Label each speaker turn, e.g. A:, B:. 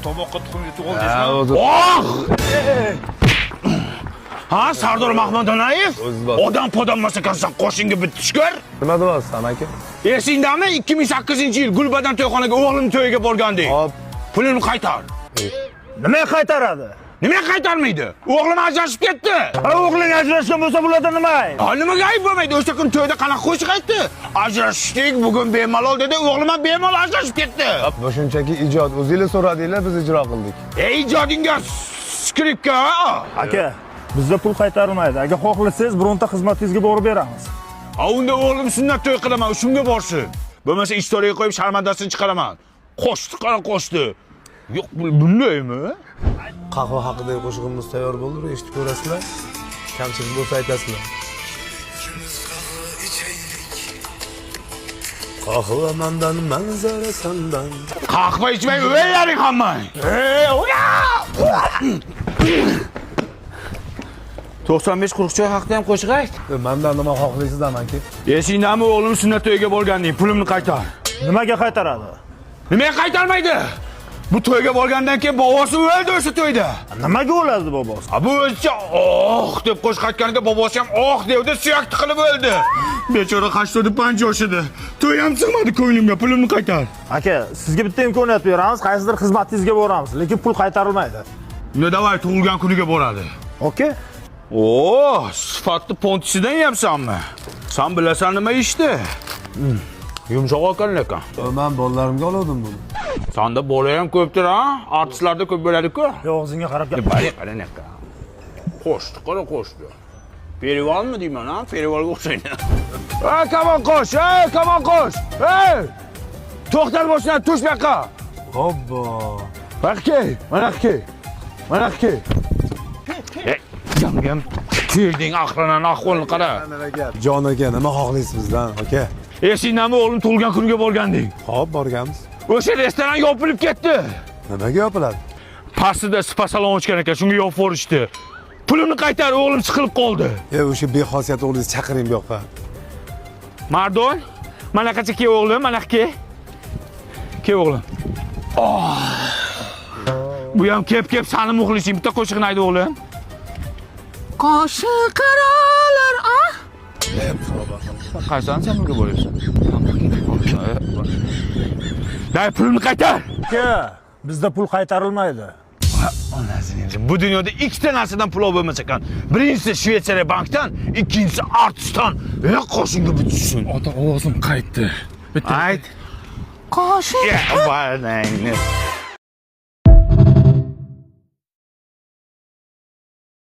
A: tomoqqa tuxumga tug'il deysizmi? Oh! Ha, Sardor Mahmadonayev? Odam podamasa qilsa qo'shinga bitishkor.
B: Nima deyapsiz, amaki?
A: Esingdami 2008-yil Gulbadan to'yxonaga o'g'lim to'yiga borgandik.
B: Hop.
A: Pulini qaytar.
C: Nimaga qaytaradi?
A: Nimaga qaytarmaydi? O'g'lim ajrashib ketdi.
C: O'g'ling ajrashgan bo'lsa bularda nima?
A: Nimaga ayb bo'lmaydi? O'sha kun to'yda qanaqa qo'shiq aytdi? Ajrashdik, bugun bemalol dedi, o'g'lim ham bemalol ajrashib ketdi.
B: Bu shunchaki ijod. O'zingiz so'radinglar, biz ijro qildik.
A: Ijodingga skripka.
C: Aka, bizda pul qaytarilmaydi. Agar xohlasangiz, bironta xizmatingizga borib beramiz.
A: Unda o'g'lim sunnat to'y qilaman, shunga borsin. Bo'lmasa istoriyaga qo'yib sharmandasini chiqaraman. Qo'shdi, qara qo'shdi. Yo'q, bundaymi?
B: Qahva haqidagi qo'shig'imiz tayyor bo'ldi, eshitib ko'rasizlar. Kamchilik bo'lsa aytasizlar. Qahva mandan, manzara sandan.
A: Qahva ichmay o'ylaring hammang. Ura! 95-40 choy haqida ham qo'shiq ayt.
B: Mendan nima xohlaysiz, amaki?
A: Esingdami o'g'lim sunnat to'yiga borganding, pulimni qaytar.
C: Nimaga qaytaradi?
A: Nimaga qaytarmaydi? Bu to'yga borgandan keyin bobosi o'ldi o'sha to'yda.
C: Nimaga o'ladi bobosi?
A: Bu o'zicha deb qo'shiq aytganida bobosi ham devdi, suyak tiqilib o'ldi. Bechora 85 yoshida. To'y ham sig'madi ko'nglimga, pulimni qaytar.
C: Aka, sizga bitta imkoniyat beramiz, qaysidir xizmatingizga boramiz, lekin pul qaytarilmaydi.
A: Unda davay tug'ilgan kuniga boradi.
C: Okey?
A: Sifatli pontisidan yapsanmi? Sen bilasan nima ishdi? Yumshoq ekan.
B: Men bolalarimga oldim buni.
A: Sanda bola ham ko'pdir, ha? Artistlarda ko'p bo'ladi-ku.
C: Og'zingga qarab gap.
A: Qarang aka. Qo'shdi, qara qo'shdi. Perivalmi deyman, ha? Perivalga o'xshaydi. Kamon qo'sh, kamon qo'sh. To'xtat boshdan, tush bu yoqqa.
B: Hoppa.
A: Mana ke. Yangam, kelding aqranan ahvolni qara.
B: Jon aka, nima xohlaysiz bizdan, aka?
A: Esingdami o'g'lim tug'ilgan kuniga borgandik.
B: Hop, borganmiz.
A: O'sha restoran yopilib ketdi.
B: Nimaga yopiladi?
A: Pastida spa salon ochgan ekan, shunga yopib yuborishdi. Pulimni qaytar, o'g'lim siqilib qoldi.
B: O'sha bexosiyat o'g'lingizni chaqiring bu yoqqa.
A: Mardon, mana qacha ke o'g'lim, mana ke. Ke o'g'lim. Bu ham kep sani muxlising, bitta qo'shiqni ayt o'g'lim. Qo'shiq qarolar, Qaysan sen bunga bo'lyapsan? Dai pulni qaytar.
C: Aka, bizda pul qaytarilmaydi.
A: Bu dunyoda ikkita narsadan pul bo'lmas ekan. Birinchisi Shveysariya bankdan, ikkinchisi artistdan. Qo'shingga bitsin.
D: Ota ovozim qaytdi.
A: Ayt. Qo'shiq.